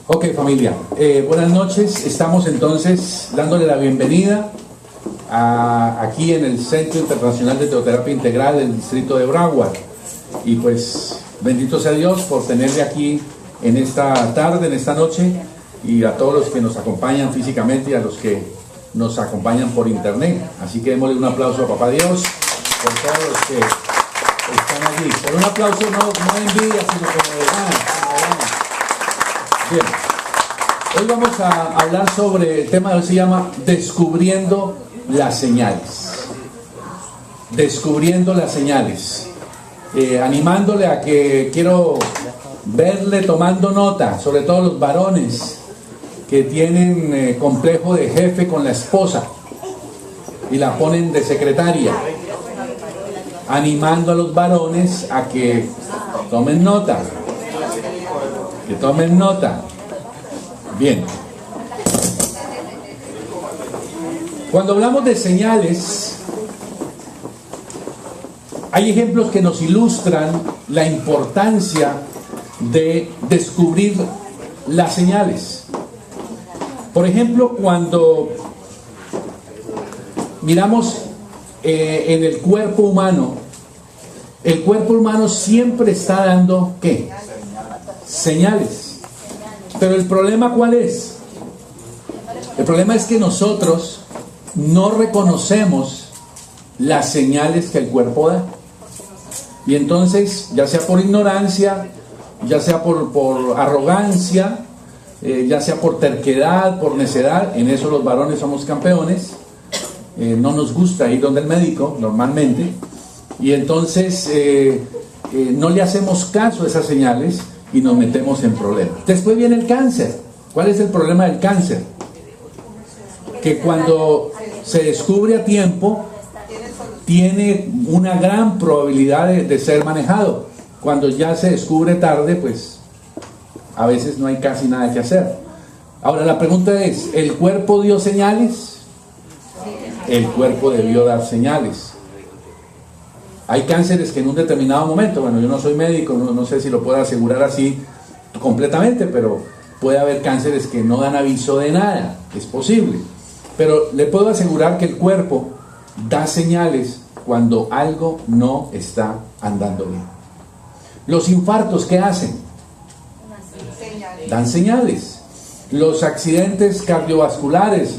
Ok, familia, buenas noches. Estamos entonces dándole la bienvenida aquí en el Centro Internacional de Teoterapia Integral del Distrito de Broward. Y pues bendito sea Dios por tenerle aquí en esta tarde, en esta noche, y a todos los que nos acompañan físicamente y a los que nos acompañan por internet. Así que démosle un aplauso a Papá Dios por todos los que están allí. Pero un aplauso no de envidia, sino como de ganas. Bien, hoy vamos a hablar sobre el tema de hoy, se llama Descubriendo las señales. Descubriendo las señales. Animándole a que quiero verle tomando nota, sobre todo los varones que tienen complejo de jefe con la esposa y la ponen de secretaria. Animando a los varones a que tomen nota. Que tomen nota. Bien. Cuando hablamos de señales, hay ejemplos que nos ilustran la importancia de descubrir las señales. Por ejemplo, cuando miramos en el cuerpo humano siempre está dando ¿qué? Señales. Pero el problema ¿cuál es? El problema es que nosotros no reconocemos las señales que el cuerpo da. Y entonces, ya sea por ignorancia, ya sea por arrogancia, ya sea por terquedad, por necedad, en eso los varones somos campeones, no nos gusta ir donde el médico normalmente, y entonces no le hacemos caso a esas señales y nos metemos en problemas. Después viene el cáncer. ¿Cuál es el problema del cáncer? Que cuando se descubre a tiempo tiene una gran probabilidad de ser manejado. Cuando ya se descubre tarde, pues a veces no hay casi nada que hacer. Ahora la pregunta es, ¿el cuerpo dio señales? El cuerpo debió dar señales. Hay cánceres que en un determinado momento, bueno, yo no soy médico, no sé si lo puedo asegurar así completamente, pero puede haber cánceres que no dan aviso de nada, es posible. Pero le puedo asegurar que el cuerpo da señales cuando algo no está andando bien. Los infartos, ¿qué hacen? Dan señales. Los accidentes cardiovasculares,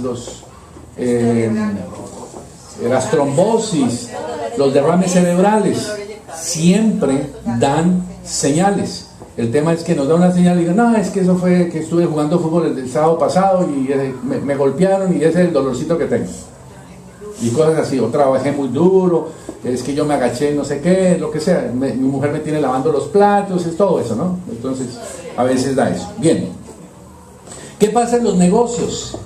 las trombosis, los derrames cerebrales, siempre dan señales. El tema es que nos da una señal y digan, no, es que eso fue que estuve jugando fútbol el sábado pasado y me golpearon y ese es el dolorcito que tengo. Y cosas así, o trabajé muy duro, es que yo me agaché, no sé qué, lo que sea, mi mujer me tiene lavando los platos, es todo eso, ¿no? Entonces, a veces da eso. Bien. ¿Qué pasa en los negocios?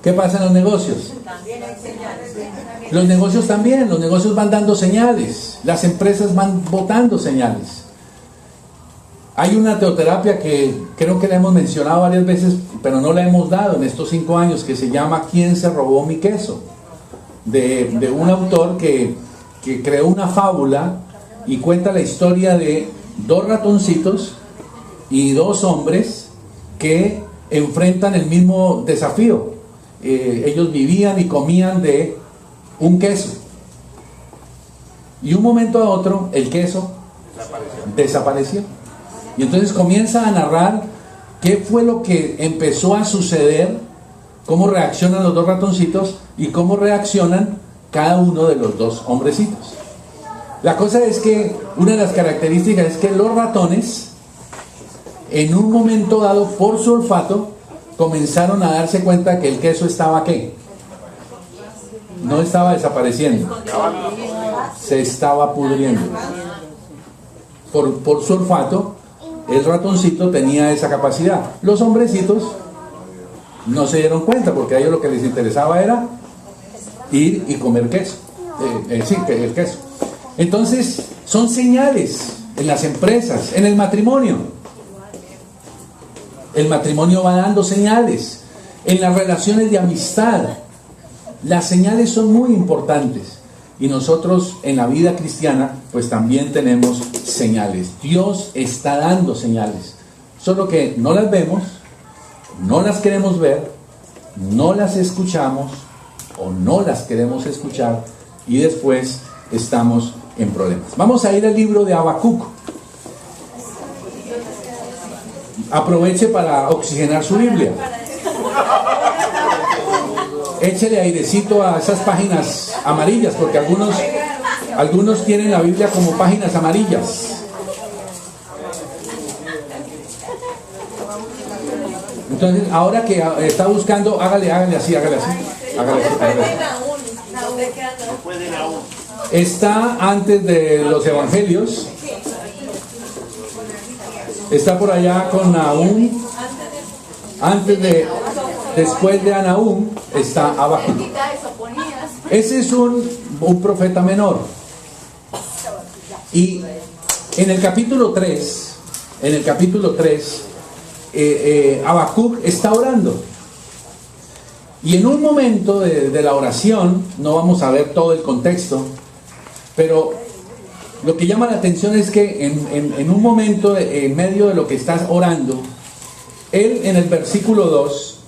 ¿Qué pasa en los negocios? Los negocios también, los negocios van dando señales, las empresas van botando señales. Hay una teoterapia que creo que la hemos mencionado varias veces, pero no la hemos dado en estos 5 años, que se llama ¿Quién se robó mi queso? De un autor que creó una fábula y cuenta la historia de 2 ratoncitos y 2 hombres que enfrentan el mismo desafío. Ellos vivían y comían de un queso. Y un momento a otro el queso desapareció. Y entonces comienza a narrar qué fue lo que empezó a suceder, cómo reaccionan los 2 ratoncitos y cómo reaccionan cada uno de los 2 hombrecitos. La cosa es que una de las características es que los ratones, en un momento dado, por su olfato, comenzaron a darse cuenta que el queso estaba ¿qué? No estaba desapareciendo, se estaba pudriendo. Por su olfato, el ratoncito tenía esa capacidad. Los hombrecitos no se dieron cuenta porque a ellos lo que les interesaba era ir y comer queso. Sí, el queso. Entonces, son señales en las empresas, en el matrimonio. El matrimonio va dando señales. En las relaciones de amistad, las señales son muy importantes. Y nosotros en la vida cristiana pues también tenemos señales. Dios está dando señales. solo que no las vemos, no las queremos ver, no las escuchamos o no las queremos escuchar y después estamos en problemas. Vamos a ir al libro de Habacuc. Aproveche para oxigenar su Biblia. Échele airecito a esas páginas amarillas, porque algunos tienen la Biblia como páginas amarillas. Entonces, ahora que está buscando, hágale así. Está antes de los evangelios. Está por allá con Nahum. Después de Nahum está Habacuc. Ese es un profeta menor. Y en el capítulo 3, Habacuc está orando. Y en un momento de la oración, no vamos a ver todo el contexto, pero lo que llama la atención es que en un momento, en medio de lo que estás orando, él en el versículo 2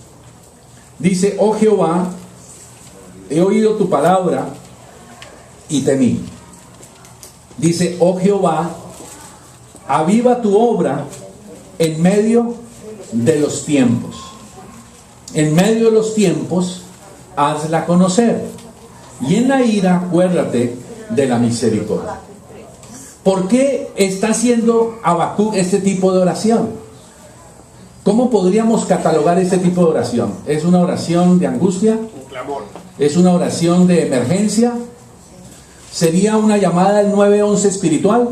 dice: oh Jehová, he oído tu palabra y temí. Dice: oh Jehová, aviva tu obra en medio de los tiempos. En medio de los tiempos, hazla conocer. Y en la ira, acuérdate de la misericordia. ¿Por qué está haciendo Habacuc este tipo de oración? ¿Cómo podríamos catalogar este tipo de oración? ¿Es una oración de angustia? Un clamor. ¿Es una oración de emergencia? ¿Sería una llamada al 911 espiritual?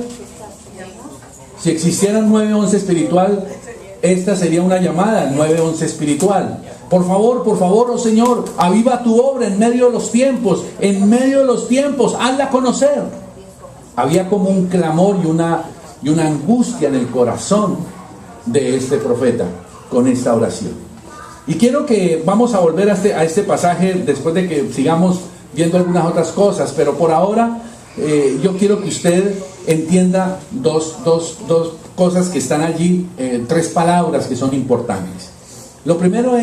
Si existiera un 911 espiritual, esta sería una llamada al 911 espiritual. Por favor, oh Señor, aviva tu obra en medio de los tiempos. En medio de los tiempos, hazla conocer. Había como un clamor y una angustia en el corazón de este profeta con esta oración. Y quiero que vamos a volver a este pasaje después de que sigamos viendo algunas otras cosas, pero por ahora yo quiero que usted entienda dos cosas que están allí, tres palabras que son importantes. Lo primero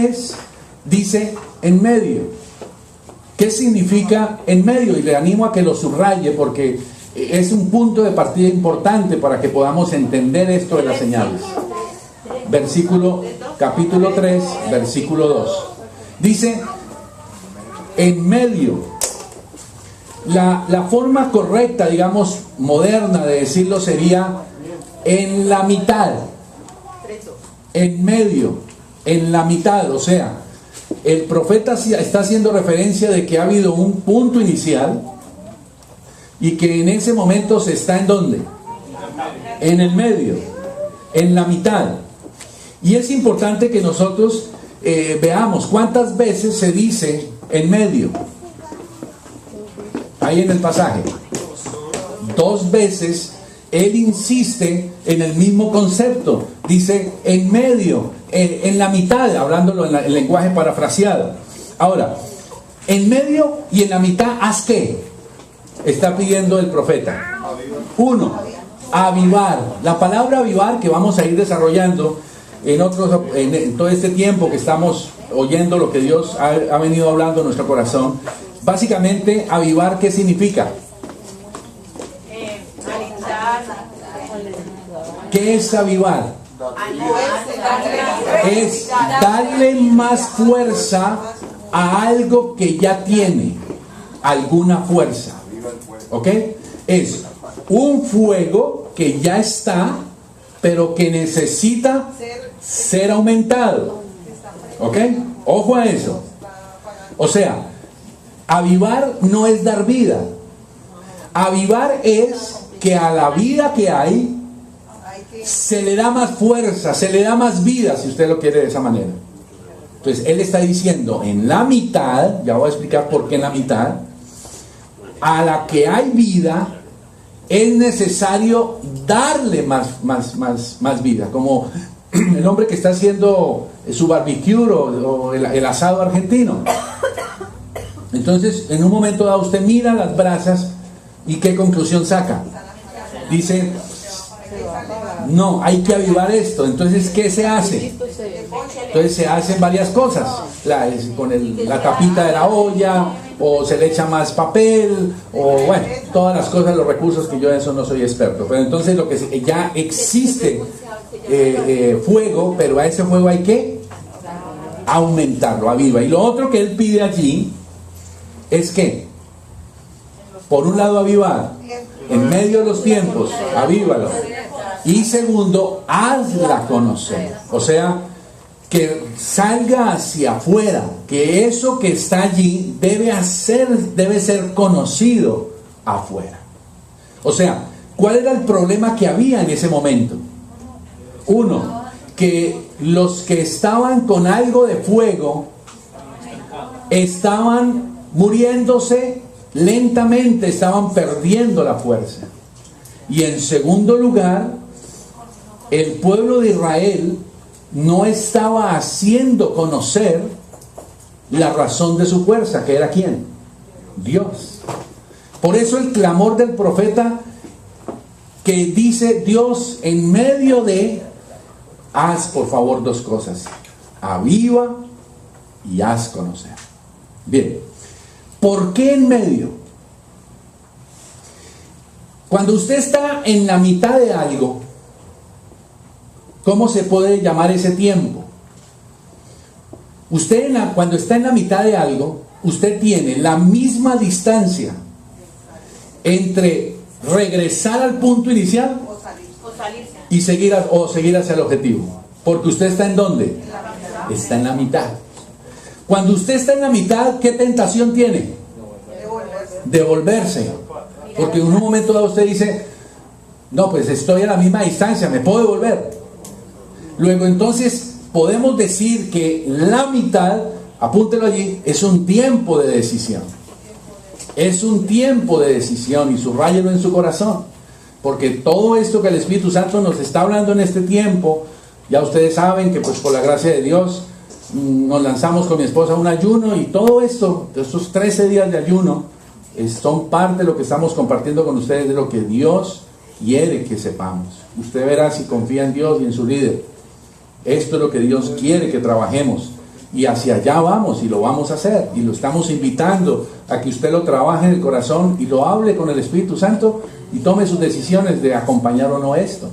dice en medio. ¿Qué significa en medio? Y le animo a que lo subraye porque es un punto de partida importante para que podamos entender esto de las señales. Capítulo 3, versículo 2. Dice, en medio. La forma correcta, digamos, moderna de decirlo sería en la mitad. En medio, en la mitad. O sea, el profeta está haciendo referencia de que ha habido un punto inicial y que en ese momento se está ¿en dónde? En el medio, en la mitad. Y es importante que nosotros veamos cuántas veces se dice en medio. Ahí en el pasaje. 2 veces él insiste en el mismo concepto. Dice en medio, en la mitad, hablándolo en el lenguaje parafraseado. Ahora, en medio y en la mitad, ¿haz qué? Está pidiendo el profeta. 1, avivar. La palabra avivar, que vamos a ir desarrollando en todo este tiempo que estamos oyendo lo que Dios ha venido hablando en nuestro corazón. Básicamente, avivar, ¿qué significa? ¿Qué es avivar? Es darle más fuerza a algo que ya tiene alguna fuerza. ¿Ok? Es un fuego que ya está, pero que necesita ser aumentado. ¿Ok? Ojo a eso. O sea, avivar no es dar vida. Avivar es que a la vida que hay se le da más fuerza, se le da más vida, si usted lo quiere de esa manera. Entonces él está diciendo en la mitad, ya voy a explicar por qué en la mitad, a la que hay vida es necesario darle más vida, como el hombre que está haciendo su barbecue o el asado argentino. Entonces en un momento dado usted mira las brasas y ¿qué conclusión saca? Dice, No, hay que avivar esto. Entonces, ¿qué se hace? Entonces se hacen varias cosas. Con la tapita de la olla, o se le echa más papel, o bueno, todas las cosas, los recursos, que yo en eso no soy experto. Pero entonces ya existe fuego, pero a ese fuego hay que aumentarlo, aviva. Y lo otro que él pide allí es que, por un lado, avivar, en medio de los tiempos, avívalo. Y segundo, hazla conocer. O sea, que salga hacia afuera, que eso que está allí debe ser conocido afuera. O sea, ¿cuál era el problema que había en ese momento? Uno, que los que estaban con algo de fuego estaban muriéndose lentamente, estaban perdiendo la fuerza. Y en segundo lugar, el pueblo de Israel no estaba haciendo conocer la razón de su fuerza, que era ¿quién? Dios. Por eso el clamor del profeta, que dice: Dios, en medio de, haz por favor dos cosas: aviva y haz conocer. Bien, ¿por qué en medio? Cuando usted está en la mitad de algo, ¿cómo se puede llamar ese tiempo? Usted cuando está en la mitad de algo, usted tiene la misma distancia entre regresar al punto inicial y seguir hacia el objetivo. Porque usted está ¿en dónde? Está en la mitad. Cuando usted está en la mitad, ¿qué tentación tiene? Devolverse. Porque en un momento dado usted dice: no, pues estoy a la misma distancia, me puedo devolver. Luego entonces podemos decir que la mitad, apúntelo allí, es un tiempo de decisión. Es un tiempo de decisión, y subráyelo en su corazón. Porque todo esto que el Espíritu Santo nos está hablando en este tiempo, ya ustedes saben que pues por la gracia de Dios nos lanzamos con mi esposa a un ayuno, y todo esto, estos 13 días de ayuno, son parte de lo que estamos compartiendo con ustedes, de lo que Dios quiere que sepamos. Usted verá si confía en Dios y en su líder. Esto es lo que Dios quiere que trabajemos, y hacia allá vamos, y lo vamos a hacer, y lo estamos invitando a que usted lo trabaje en el corazón y lo hable con el Espíritu Santo y tome sus decisiones de acompañar o no esto.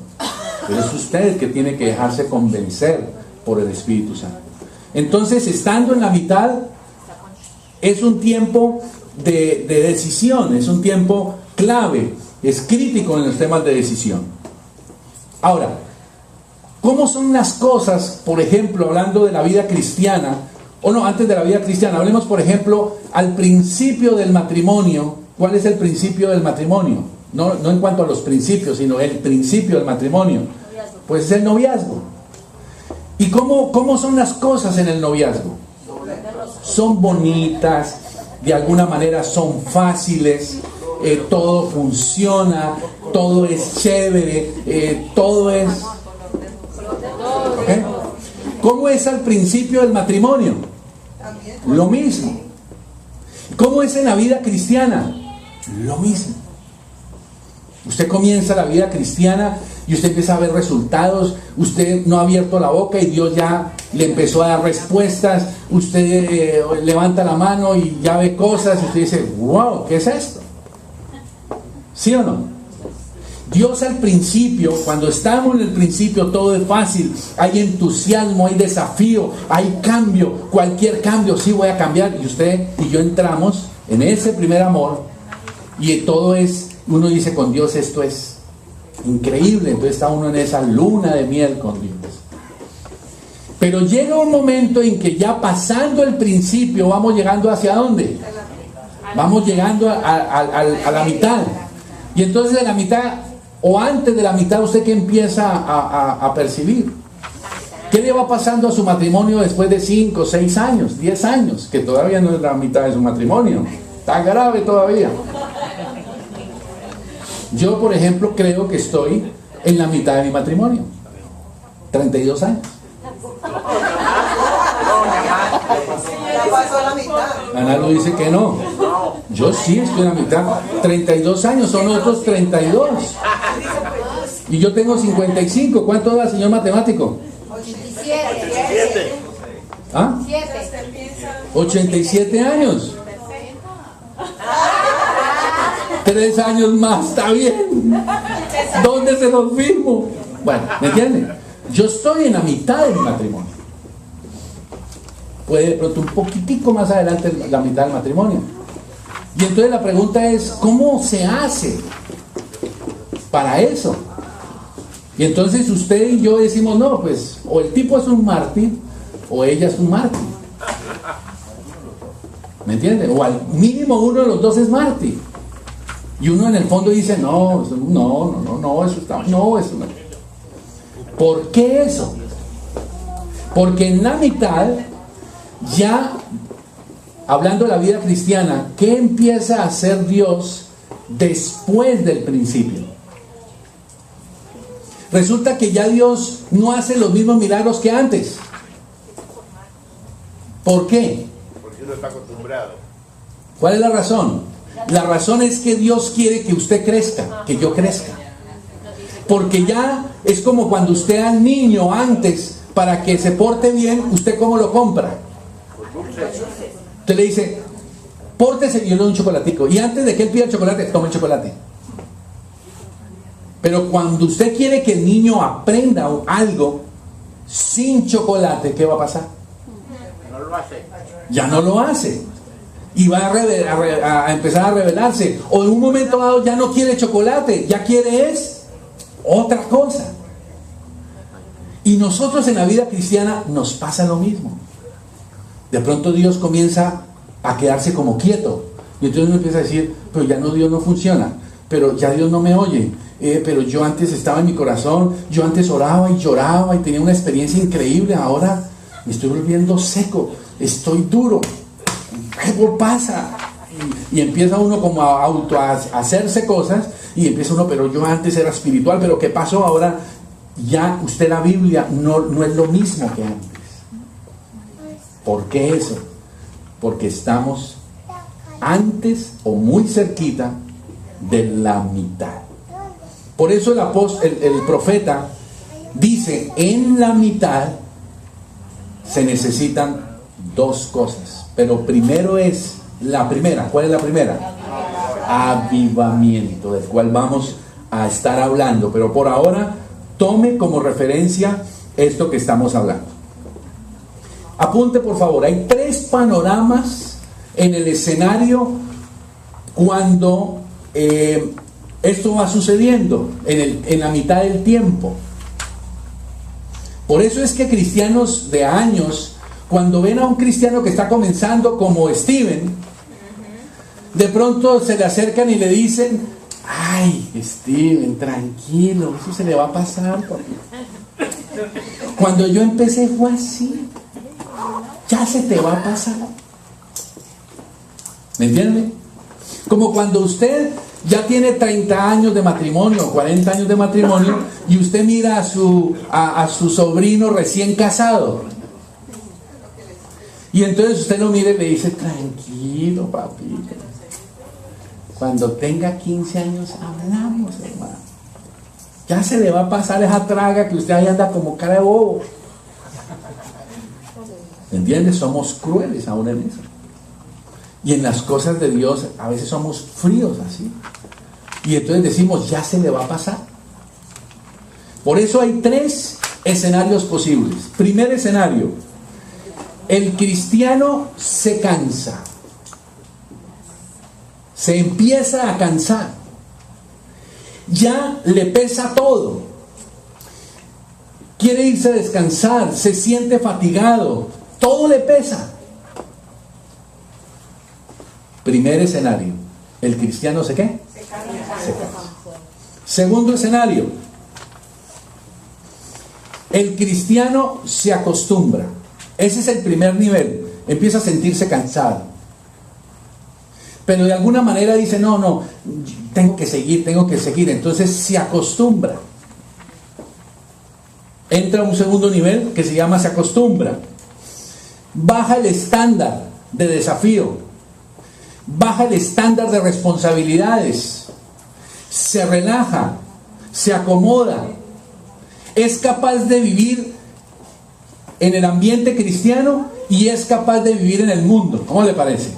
Pero es usted el que tiene que dejarse convencer por el Espíritu Santo. Entonces, estando en la mitad, es un tiempo de decisión, es un tiempo clave, es crítico en los temas de decisión. Ahora, ¿cómo son las cosas, por ejemplo, hablando de la vida cristiana? O no, antes de la vida cristiana, hablemos, por ejemplo, al principio del matrimonio. ¿Cuál es el principio del matrimonio? No en cuanto a los principios, sino el principio del matrimonio. Pues es el noviazgo. ¿Y cómo son las cosas en el noviazgo? Son bonitas, de alguna manera son fáciles, todo funciona, todo es chévere, todo es... ¿Okay? ¿Cómo es al principio del matrimonio? Lo mismo. ¿Cómo es en la vida cristiana? Lo mismo. Usted comienza la vida cristiana y usted empieza a ver resultados. Usted no ha abierto la boca y Dios ya le empezó a dar respuestas. Usted levanta la mano y ya ve cosas y usted dice: wow, ¿qué es esto? ¿Sí o no? Dios al principio, cuando estamos en el principio, todo es fácil. Hay entusiasmo, hay desafío, hay cambio. Cualquier cambio, sí, voy a cambiar. Y usted y yo entramos en ese primer amor, y todo es, uno dice: con Dios esto es increíble. Entonces está uno en esa luna de miel con Dios. Pero llega un momento en que ya pasando el principio, vamos llegando ¿hacia dónde? Vamos llegando a la mitad. Y entonces en la mitad, o antes de la mitad, ¿usted qué empieza a percibir? ¿Qué le va pasando a su matrimonio después de 5, 6 años, 10 años? Que todavía no es la mitad de su matrimonio. Está grave todavía. Yo, por ejemplo, creo que estoy en la mitad de mi matrimonio. 32 años. Ya pasó la mitad. Ana lo dice que no. Yo sí estoy en la mitad. 32 años, son otros 32. Y yo tengo 55. ¿Cuánto da, señor matemático? 87. ¿Ah? 87 años. 3 años más, está bien. ¿Dónde se los firmo? Bueno, ¿me entienden? Yo estoy en la mitad de mi matrimonio. Puede de pronto un poquitico más adelante la mitad del matrimonio. Y entonces la pregunta es, ¿cómo se hace para eso? Y entonces usted y yo decimos, no, pues o el tipo es un mártir o ella es un mártir. ¿Me entiende? O al mínimo uno de los dos es mártir. Y uno en el fondo dice, no, eso está, no, eso no. ¿Por qué eso? Porque en la mitad, ya hablando de la vida cristiana, ¿qué empieza a hacer Dios después del principio? Resulta que ya Dios no hace los mismos milagros que antes. ¿Por qué? Porque uno está acostumbrado. ¿Cuál es la razón? La razón es que Dios quiere que usted crezca, que yo crezca. Porque ya es como cuando usted al niño antes, para que se porte bien, ¿usted cómo lo compra? Usted le dice, pórtese y yo le doy un chocolatico. Y antes de que él pida el chocolate, tome el chocolate. Pero cuando usted quiere que el niño aprenda algo sin chocolate, ¿qué va a pasar? No lo hace. Ya no lo hace. Y va a empezar a rebelarse. O en un momento dado ya no quiere chocolate, ya quiere otra cosa. Y nosotros en la vida cristiana nos pasa lo mismo. De pronto Dios comienza a quedarse como quieto. Y entonces uno empieza a decir, pero ya no, Dios no funciona. Pero ya Dios no me oye. Pero yo antes estaba en mi corazón, yo antes oraba y lloraba y tenía una experiencia increíble. Ahora me estoy volviendo seco, estoy duro. Algo pasa. Y empieza uno como a hacerse cosas. Y empieza uno, pero yo antes era espiritual, pero ¿qué pasó ahora? Ya usted la Biblia no es lo mismo que antes. ¿Por qué eso? Porque estamos antes o muy cerquita de la mitad. Por eso el profeta dice, en la mitad se necesitan dos cosas. Pero primero es la primera. ¿Cuál es la primera? Avivamiento, del cual vamos a estar hablando. Pero por ahora, tome como referencia esto que estamos hablando. Apunte por favor, hay 3 panoramas en el escenario cuando esto va sucediendo en la mitad del tiempo. Por eso es que cristianos de años, cuando ven a un cristiano que está comenzando como Steven, de pronto se le acercan y le dicen, ay, Steven, tranquilo, eso se le va a pasar, papi. Cuando yo empecé fue así, ya se te va a pasar. ¿Me entiende? Como cuando usted ya tiene 30 años de matrimonio, 40 años de matrimonio, y usted mira a su sobrino recién casado. Y entonces usted lo mira y le dice, tranquilo, papito. Cuando tenga 15 años hablamos, hermano. Ya se le va a pasar esa traga que usted ahí anda como cara de bobo. ¿Me entiende? Somos crueles aún en eso. Y en las cosas de Dios a veces somos fríos así. Y entonces decimos, ya se le va a pasar. Por eso hay 3 escenarios posibles. Primer escenario, el cristiano se cansa. Se empieza a cansar. Ya le pesa todo. Quiere irse a descansar, se siente fatigado, todo le pesa. Primer escenario, el cristiano ¿se qué? Se cansa. Segundo escenario, el cristiano se acostumbra. Ese es el primer nivel. Empieza a sentirse cansado, pero de alguna manera dice, no, tengo que seguir. Entonces se acostumbra. Entra a un segundo nivel que se llama se acostumbra. Baja el estándar de desafío, baja el estándar de responsabilidades, se relaja, se acomoda, es capaz de vivir en el ambiente cristiano y es capaz de vivir en el mundo. ¿Cómo le parece?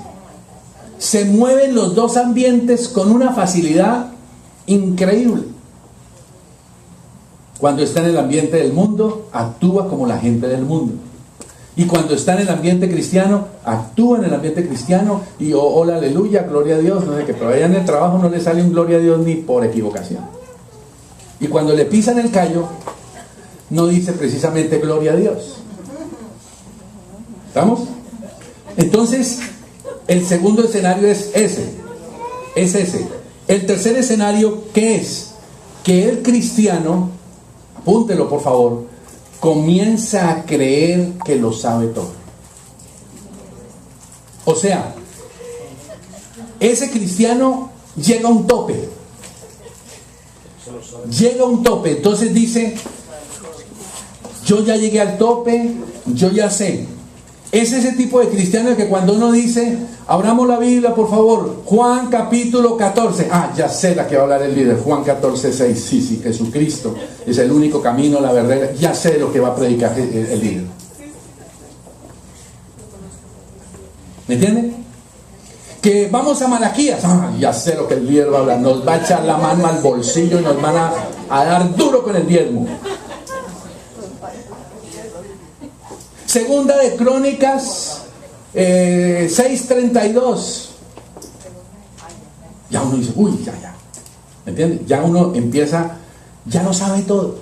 Se mueven los dos ambientes con una facilidad increíble. Cuando está en el ambiente del mundo, actúa como la gente del mundo. Y cuando está en el ambiente cristiano, actúa en el ambiente cristiano y hola, aleluya, gloria a Dios, no sé qué, pero allá en el trabajo no le sale un gloria a Dios ni por equivocación. Y cuando le pisan el callo, no dice precisamente gloria a Dios. ¿Estamos? Entonces, el segundo escenario es ese. El tercer escenario, ¿qué es? Que el cristiano, apúntelo por favor, comienza a creer que lo sabe todo. O sea, ese cristiano llega a un tope. Entonces dice, yo ya llegué al tope, yo ya sé. Es ese tipo de cristiano que cuando uno dice, abramos la Biblia por favor, Juan capítulo 14, ya sé la que va a hablar el líder, Juan 14, 6, sí, Jesucristo es el único camino, la verdad, ya sé lo que va a predicar el líder. ¿Me entiende? Que vamos a Malaquías, ya sé lo que el líder va a hablar, nos va a echar la mano al bolsillo y nos van a dar duro con el diezmo. Segunda de Crónicas 6:32. Ya uno dice, ya. ¿Me entiende? Ya uno empieza, ya lo sabe todo.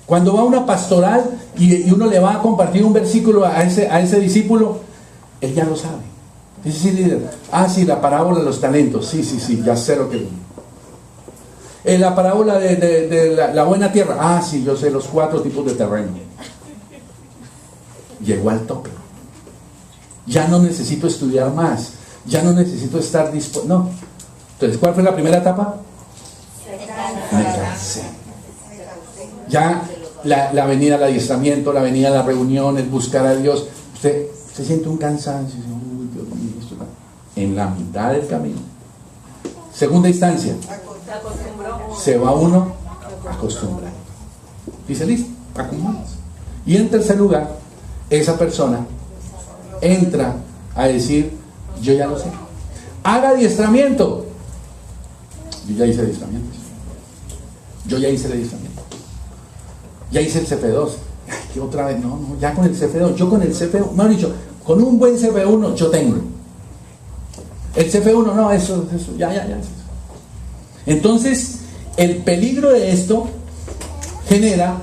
Cuando va a una pastoral y uno le va a compartir un versículo a ese discípulo, él ya lo sabe. Dice, sí, líder. Sí, la parábola de los talentos. Sí, ya sé lo que... la parábola de la buena tierra. Sí, yo sé los 4 tipos de terreno. Llegó al tope. Ya no necesito estudiar más. Ya no necesito estar dispuesto. No. Entonces, ¿cuál fue la primera etapa? Me cansé. Ya la venida al adiestramiento, la venida a la reunión, el buscar a Dios. Usted siente un cansancio. Uy, Dios mío, en la mitad del camino. Segunda instancia. Se va uno acostumbrando. Dice, listo, acumulamos. Y en tercer lugar, esa persona entra a decir, yo ya lo sé. Haga adiestramiento. Yo ya hice adiestramiento. Yo ya hice el adiestramiento. Ya hice el CF2. ¿Qué otra vez? No, ya con el CF2. Yo con el CF1, me han dicho, con un buen CF1 yo tengo. El CF1 no, eso, ya. Entonces, el peligro de esto genera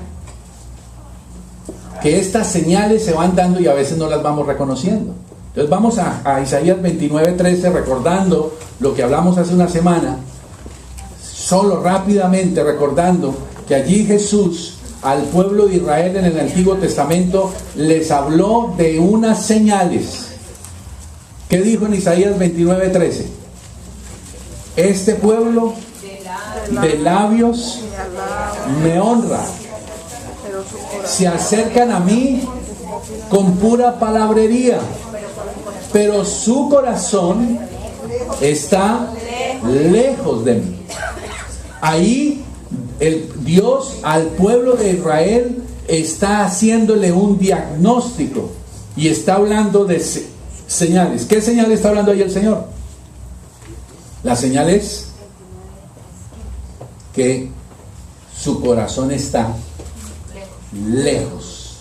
que estas señales se van dando y a veces no las vamos reconociendo. Entonces vamos a Isaías 29:13, recordando lo que hablamos hace una semana, solo rápidamente recordando que allí Jesús al pueblo de Israel en el Antiguo Testamento les habló de unas señales. ¿Qué dijo en Isaías 29:13? Este pueblo de labios me honra, se acercan a mí con pura palabrería, pero su corazón está lejos de mí. Ahí el Dios al pueblo de Israel está haciéndole un diagnóstico y está hablando de señales. ¿Qué señal está hablando ahí el Señor? La señal es que su corazón está lejos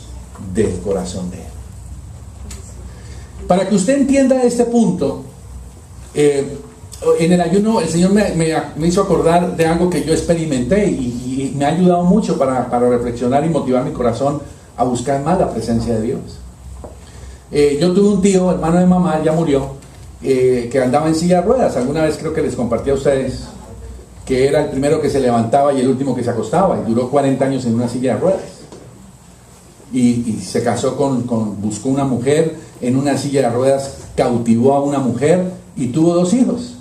del corazón de Él. Para que usted entienda este punto, en el ayuno el Señor me hizo acordar de algo que yo experimenté y me ha ayudado mucho para reflexionar y motivar mi corazón a buscar más la presencia de Dios. Yo tuve un tío, hermano de mamá, ya murió, que andaba en silla de ruedas. Alguna vez creo que les compartí a ustedes que era el primero que se levantaba y el último que se acostaba, y duró 40 años en una silla de ruedas. Y se casó buscó una mujer en una silla de ruedas, cautivó a una mujer y tuvo 2 hijos.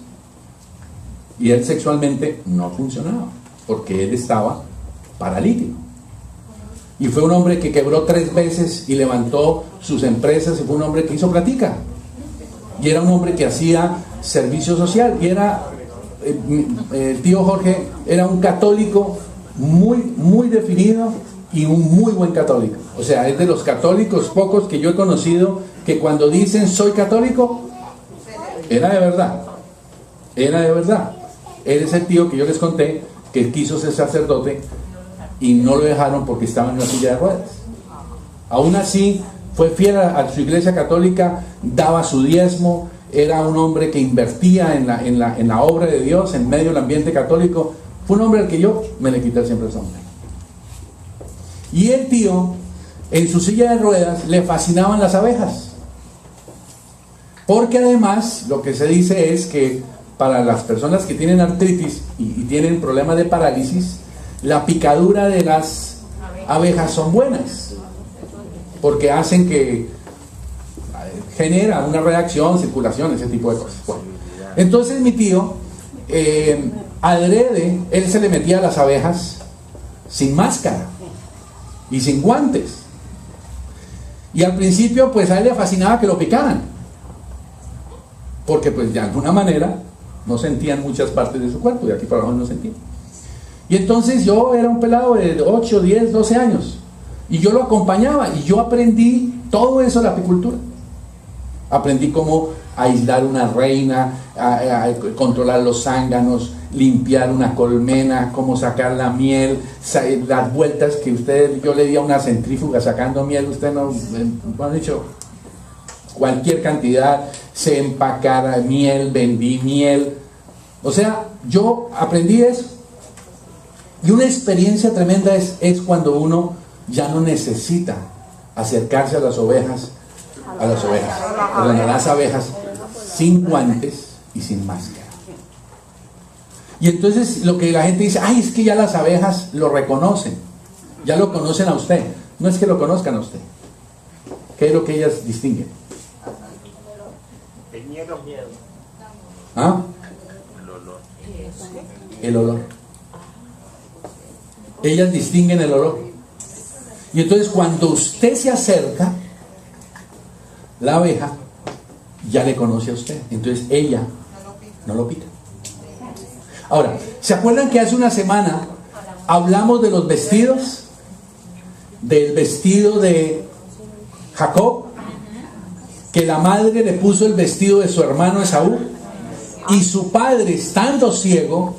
Y él sexualmente no funcionaba, porque él estaba paralítico. Y fue un hombre que quebró 3 veces y levantó sus empresas, y fue un hombre que hizo platica. Y era un hombre que hacía servicio social, y era, el tío Jorge era un católico muy definido y un muy buen católico. O sea, es de los católicos pocos que yo he conocido que cuando dicen soy católico, era de verdad. Era de verdad. Él es el tío que yo les conté que quiso ser sacerdote y no lo dejaron porque estaba en una silla de ruedas. Aún así, fue fiel a su iglesia católica, daba su diezmo, era un hombre que invertía en la obra de Dios en medio del ambiente católico. Fue un hombre al que yo me le quité siempre ese hombre. Y el tío, en su silla de ruedas, le fascinaban las abejas. Porque además, lo que se dice es que para las personas que tienen artritis y tienen problemas de parálisis, la picadura de las abejas son buenas. Porque hacen que genera una reacción, circulación, ese tipo de cosas. Bueno, entonces mi tío, adrede, él se le metía a las abejas sin máscara y sin guantes. Y al principio pues a él le fascinaba que lo picaran, porque pues de alguna manera no sentían muchas partes de su cuerpo, y aquí para abajo no sentían. Y entonces yo era un pelado de 8, 10, 12 años, y yo lo acompañaba, y yo aprendí todo eso de la apicultura. Aprendí cómo aislar una reina, a controlar los zánganos, limpiar una colmena, cómo sacar la miel, las vueltas que yo le di a una centrífuga sacando miel, usted no han dicho cualquier cantidad, se empacara miel, vendí miel. O sea, yo aprendí eso. Y una experiencia tremenda es cuando uno ya no necesita acercarse a las abejas sin guantes y sin máscara. Y entonces lo que la gente dice, ay, es que ya las abejas lo reconocen, ya lo conocen a usted. No es que lo conozcan a usted. ¿Qué es lo que ellas distinguen? El miedo. ¿Ah? El olor. El olor. Ellas distinguen el olor. Y entonces cuando usted se acerca, la abeja ya le conoce a usted. Entonces ella no lo pica. Ahora, ¿se acuerdan que hace una semana hablamos de los vestidos? Del vestido de Jacob, que la madre le puso el vestido de su hermano Esaú, y su padre, estando ciego,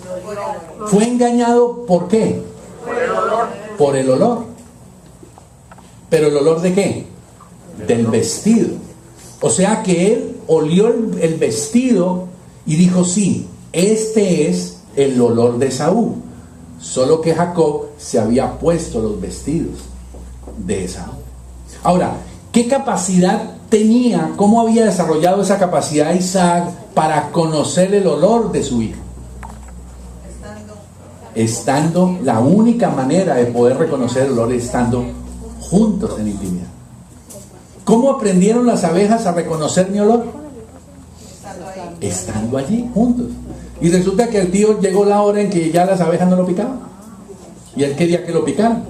fue engañado. ¿Por qué? Por el olor. ¿Pero el olor de qué? Del vestido. O sea que él olió el vestido y dijo, sí, este es el olor de Esaú. Solo que Jacob se había puesto los vestidos de Esaú. Ahora, ¿qué capacidad tenía? ¿Cómo había desarrollado esa capacidad Isaac para conocer el olor de su hijo? Estando, la única manera de poder reconocer el olor, estando juntos en intimidad. ¿Cómo aprendieron las abejas a reconocer mi olor? Estando allí, juntos. Y resulta que el tío llegó la hora en que ya las abejas no lo picaban. Y él quería que lo picaran.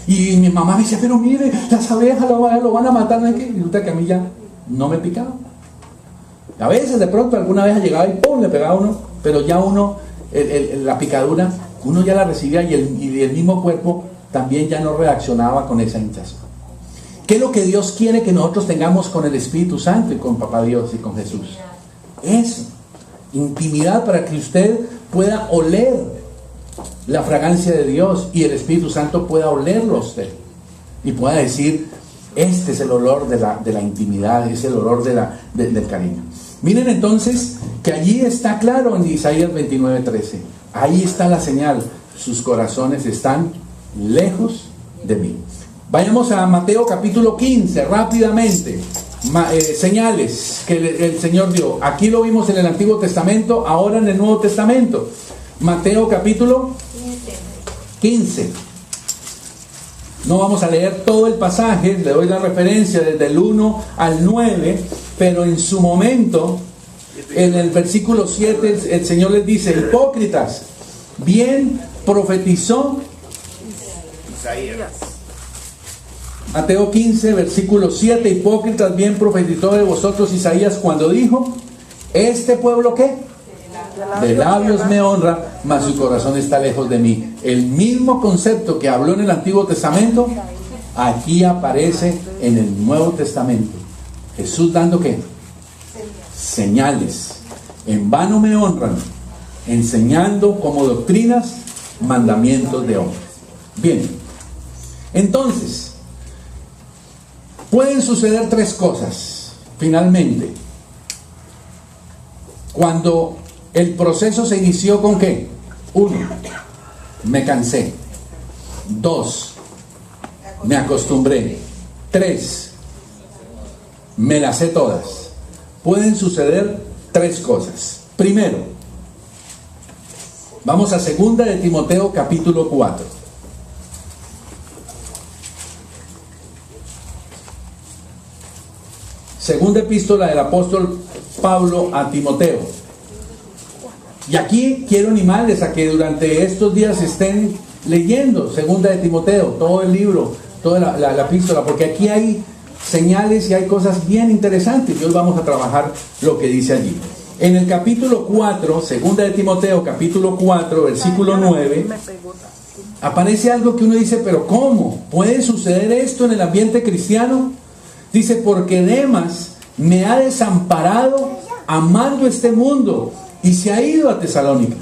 Y mi mamá me decía, pero mire, las abejas lo van a matar. ¿No? Y resulta que a mí ya no me picaban. A veces de pronto alguna abeja llegaba y ¡pum!, le pegaba a uno. Pero ya uno, la picadura, uno ya la recibía y el mismo cuerpo también ya no reaccionaba con esa hinchazón. ¿Qué es lo que Dios quiere que nosotros tengamos con el Espíritu Santo y con Papá Dios y con Jesús? Eso, intimidad, para que usted pueda oler la fragancia de Dios y el Espíritu Santo pueda olerlo a usted y pueda decir, este es el olor de la intimidad, es el olor del cariño. Miren entonces que allí está claro en Isaías 29:13, ahí está la señal, sus corazones están lejos de mí. Vayamos a Mateo capítulo 15, rápidamente. Señales que el Señor dio. Aquí lo vimos en el Antiguo Testamento, ahora en el Nuevo Testamento. Mateo capítulo 15. No vamos a leer todo el pasaje, le doy la referencia desde el 1 al 9, pero en su momento, en el versículo 7, el Señor les dice, hipócritas, bien profetizó Isaías. Mateo 15, versículo 7, hipócritas, bien profetizó de vosotros Isaías cuando dijo, ¿este pueblo qué? De labios me honra, mas su corazón está lejos de mí. El mismo concepto que habló en el Antiguo Testamento, aquí aparece en el Nuevo Testamento. Jesús dando ¿qué? Señales. En vano me honran, enseñando como doctrinas mandamientos de hombres. Bien, entonces pueden suceder tres cosas finalmente cuando el proceso se inició. ¿Con qué? 1, me cansé. 2, me acostumbré. 3, me las sé todas. Pueden suceder tres cosas. Primero, vamos a 2 de Timoteo capítulo 4. Segunda epístola del apóstol Pablo a Timoteo. Y aquí quiero animarles a que durante estos días estén leyendo 2 de Timoteo, todo el libro, toda la epístola, porque aquí hay señales y hay cosas bien interesantes. Y hoy vamos a trabajar lo que dice allí. En el capítulo 4, 2 de Timoteo, capítulo 4, versículo 9, aparece algo que uno dice, pero ¿cómo? ¿Puede suceder esto en el ambiente cristiano? Dice, porque Demas me ha desamparado amando este mundo y se ha ido a Tesalónica.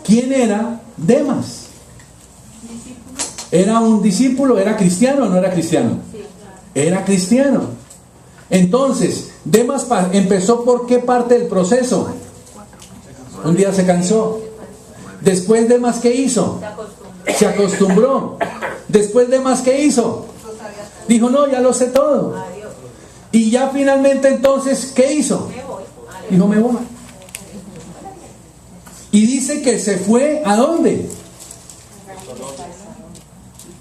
¿Quién era Demas? ¿Era un discípulo? ¿Era cristiano o no era cristiano? Era cristiano. Entonces, Demas empezó por qué parte del proceso. Un día se cansó. Después Demas, ¿qué hizo? Se acostumbró. Después Demas, ¿qué hizo? Dijo, no, ya lo sé todo. Y ya finalmente entonces, ¿qué hizo? Dijo, me voy. Y dice que se fue, ¿a dónde?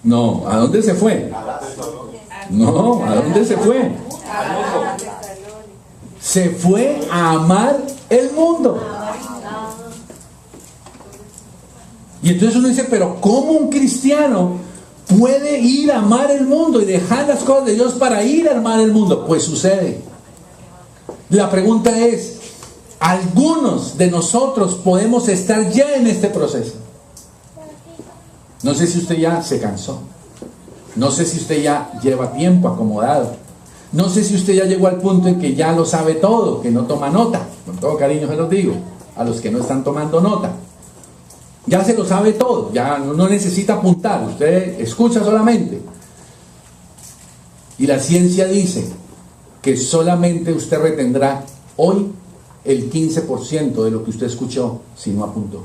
No, ¿a dónde se fue? No, ¿a dónde se fue? Se fue a amar el mundo. Y entonces uno dice, pero ¿cómo un cristiano puede ir a amar el mundo y dejar las cosas de Dios para ir a amar el mundo? Pues sucede. La pregunta es, ¿algunos de nosotros podemos estar ya en este proceso? No sé si usted ya se cansó. No sé si usted ya lleva tiempo acomodado. No sé si usted ya llegó al punto en que ya lo sabe todo, que no toma nota. Con todo cariño se los digo, a los que no están tomando nota. Ya se lo sabe todo, ya no necesita apuntar, usted escucha solamente. Y la ciencia dice que solamente usted retendrá hoy el 15% de lo que usted escuchó si no apuntó.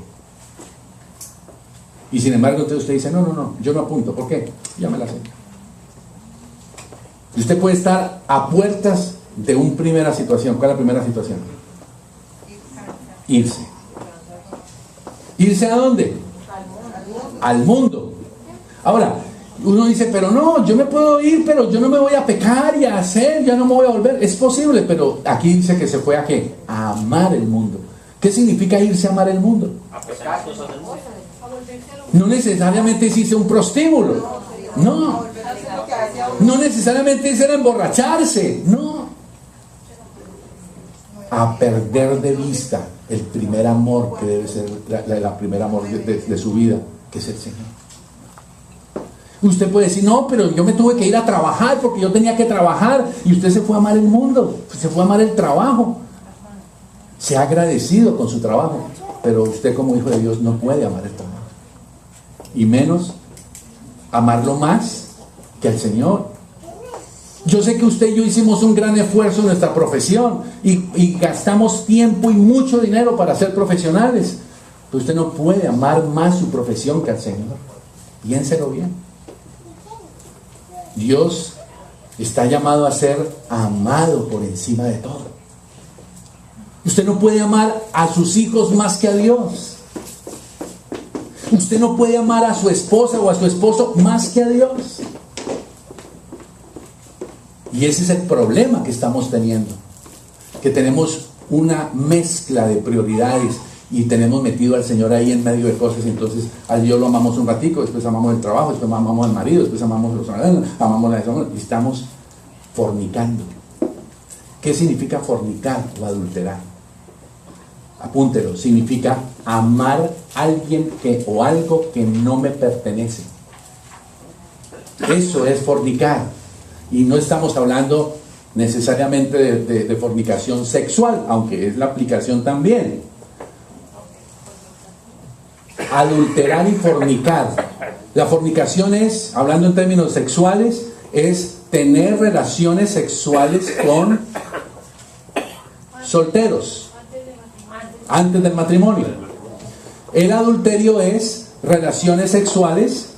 Y sin embargo entonces usted dice, no, yo no apunto. ¿Por qué? Ya me la sé. Y usted puede estar a puertas de una primera situación. ¿Cuál es la primera situación? Irse. ¿Irse a dónde? Al mundo. Ahora, uno dice, pero no, yo me puedo ir, pero yo no me voy a pecar y a hacer, ya no me voy a volver. Es posible, pero aquí dice que se fue ¿a qué? A amar el mundo. ¿Qué significa irse a amar el mundo? A pecar cosas del mundo. No necesariamente es irse a un prostíbulo. No. No necesariamente es ir a emborracharse. No. A perder de vista el primer amor que debe ser la primer amor de su vida, que es el Señor. Usted puede decir, no, pero yo me tuve que ir a trabajar porque yo tenía que trabajar, y usted se fue a amar el mundo, se fue a amar el trabajo. Se ha agradecido con su trabajo, pero usted como hijo de Dios no puede amar el trabajo, y menos amarlo más que al Señor. Yo sé que usted y yo hicimos un gran esfuerzo en nuestra profesión y gastamos tiempo y mucho dinero para ser profesionales, pero usted no puede amar más su profesión que al Señor. Piénselo bien. Dios está llamado a ser amado por encima de todo. Usted no puede amar a sus hijos más que a Dios. Usted no puede amar a su esposa o a su esposo más que a Dios. Y ese es el problema que estamos teniendo, que tenemos una mezcla de prioridades y tenemos metido al Señor ahí en medio de cosas. Y entonces al Dios lo amamos un ratico, después amamos el trabajo, después amamos al marido, después amamos los amamos la y estamos fornicando. ¿Qué significa fornicar o adulterar? apúntelo, significa amar a alguien o algo que no me pertenece. Eso es fornicar. Y no estamos hablando necesariamente de fornicación sexual, aunque es la aplicación también. Adulterar y fornicar. La fornicación es, hablando en términos sexuales, es tener relaciones sexuales con solteros antes del matrimonio. El adulterio es relaciones sexuales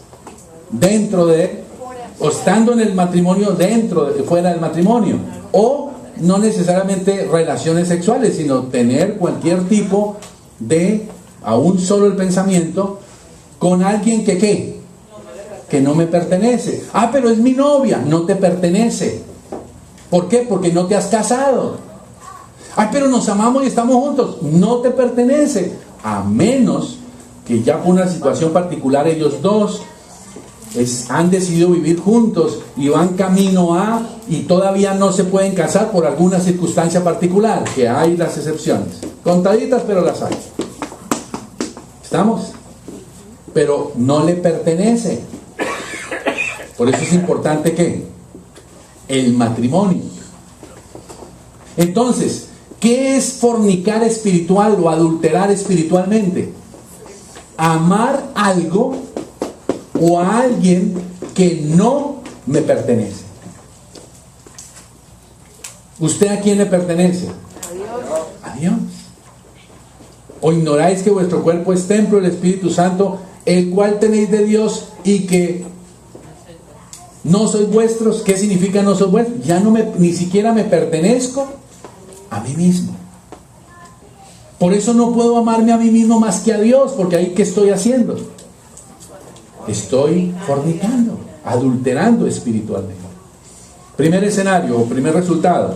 dentro de, o estando en el matrimonio, fuera del matrimonio, o no necesariamente relaciones sexuales, sino tener cualquier tipo de, aún solo el pensamiento, con alguien que ¿qué? Que no me pertenece. Ah, pero es mi novia. No te pertenece. ¿Por qué? Porque no te has casado. Ah, pero nos amamos y estamos juntos. No te pertenece. A menos que ya por una situación particular ellos dos han decidido vivir juntos y van camino a, y todavía no se pueden casar por alguna circunstancia particular, que hay las excepciones. Contaditas, pero las hay. ¿Estamos? Pero no le pertenece. Por eso es importante que el matrimonio. Entonces, ¿qué es fornicar espiritual o adulterar espiritualmente? Amar algo o a alguien que no me pertenece. ¿Usted a quién le pertenece? A Dios. ¿O ignoráis que vuestro cuerpo es templo del Espíritu Santo, el cual tenéis de Dios, y que no sois vuestros? ¿Qué significa no soy vuestros? Ya ni siquiera me pertenezco a mí mismo. Por eso no puedo amarme a mí mismo más que a Dios, porque ahí ¿qué estoy haciendo? Estoy fornicando, adulterando espiritualmente. Primer escenario o primer resultado.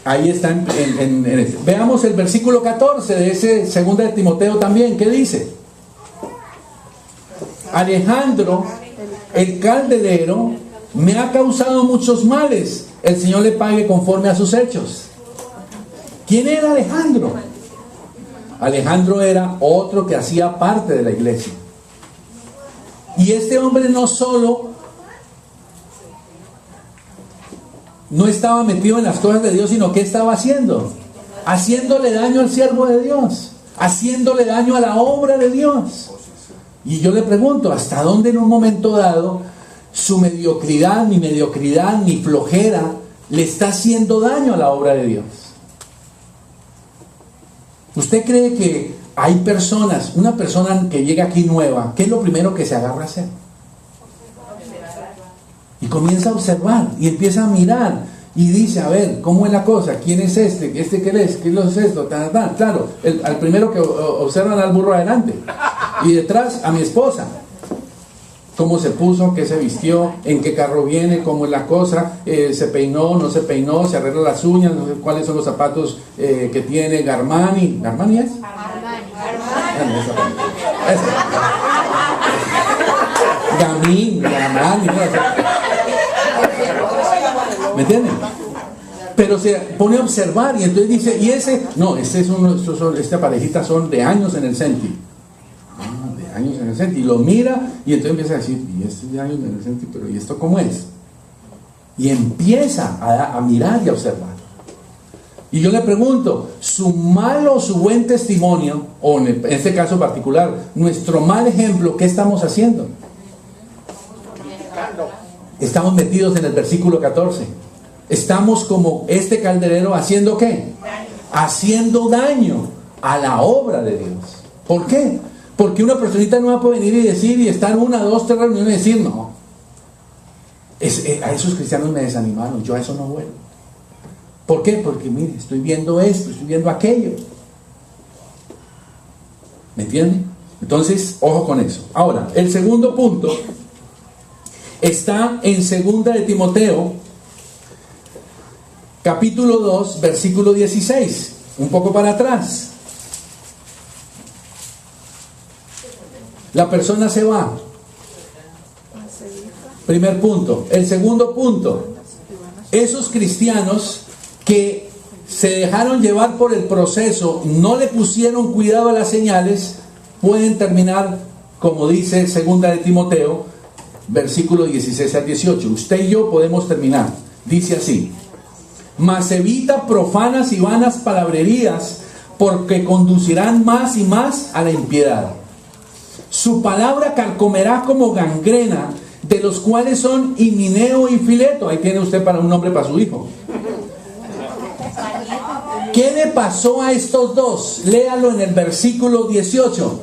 Ahí está veamos el versículo 14 de ese 2 de Timoteo también. ¿Qué dice? Alejandro, el calderero, me ha causado muchos males. El Señor le pague conforme a sus hechos. ¿Quién era Alejandro? Alejandro era otro que hacía parte de la iglesia. Y este hombre no solo no estaba metido en las cosas de Dios, sino que estaba haciendo, haciéndole daño al siervo de Dios, haciéndole daño a la obra de Dios. Y yo le pregunto, ¿hasta dónde en un momento dado su mediocridad, ni flojera le está haciendo daño a la obra de Dios? ¿Usted cree que hay personas, una persona que llega aquí nueva, qué es lo primero que se agarra a hacer? Y comienza a observar y empieza a mirar y dice, a ver, ¿cómo es la cosa? ¿Quién es este? ¿Este qué es? ¿Qué es esto? Claro, al primero que observan al burro adelante y detrás a mi esposa. ¿Cómo se puso? ¿Qué se vistió? ¿En qué carro viene? ¿Cómo es la cosa? ¿Se peinó? ¿No se peinó? ¿Se arregla las uñas? No sé cuáles son los zapatos que tiene Armani. ¿Armani es? Gamín, Armani. ¿Me entienden? Pero se pone a observar y entonces dice, y ese, no, esta parejita son de años en el Senti. De años en el Senti. Y lo mira y entonces empieza a decir, y este de años en el Senti, pero ¿y esto cómo es? Y empieza a mirar y a observar. Y yo le pregunto, su mal o su buen testimonio, o en este caso particular, nuestro mal ejemplo, ¿qué estamos haciendo? Estamos metidos en el versículo 14. Estamos como este calderero haciendo ¿qué? Haciendo daño a la obra de Dios. ¿Por qué? Porque una personita nueva puede venir y decir, y estar 1, 2, 3 reuniones y decir, no. A esos cristianos me desanimaron, yo a eso no vuelvo. ¿Por qué? Porque mire, estoy viendo esto, estoy viendo aquello. ¿Me entienden? Entonces, ojo con eso. Ahora, el segundo punto está en 2 de Timoteo, capítulo 2, versículo 16. Un poco para atrás. La persona se va. Primer punto. El segundo punto. Esos cristianos que se dejaron llevar por el proceso, no le pusieron cuidado a las señales, pueden terminar, como dice 2 de Timoteo, versículo 16 al 18. Usted y yo podemos terminar. Dice así: mas evita profanas y vanas palabrerías, porque conducirán más y más a la impiedad. Su palabra carcomerá como gangrena, de los cuales son Himeneo y Fileto. Ahí tiene usted para un nombre para su hijo. ¿Qué le pasó a estos dos? Léalo en el versículo 18.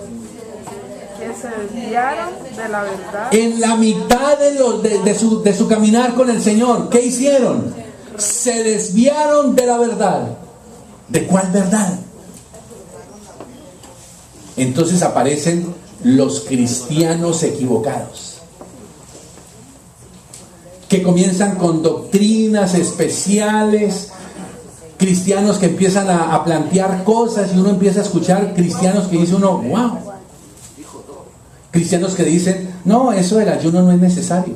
Que se desviaron de la verdad. En la mitad de su caminar con el Señor, ¿qué hicieron? Se desviaron de la verdad. ¿De cuál verdad? Entonces aparecen los cristianos equivocados, que comienzan con doctrinas especiales, cristianos que empiezan a plantear cosas, y uno empieza a escuchar cristianos que dice uno, wow. Cristianos que dicen, no, eso del ayuno no es necesario.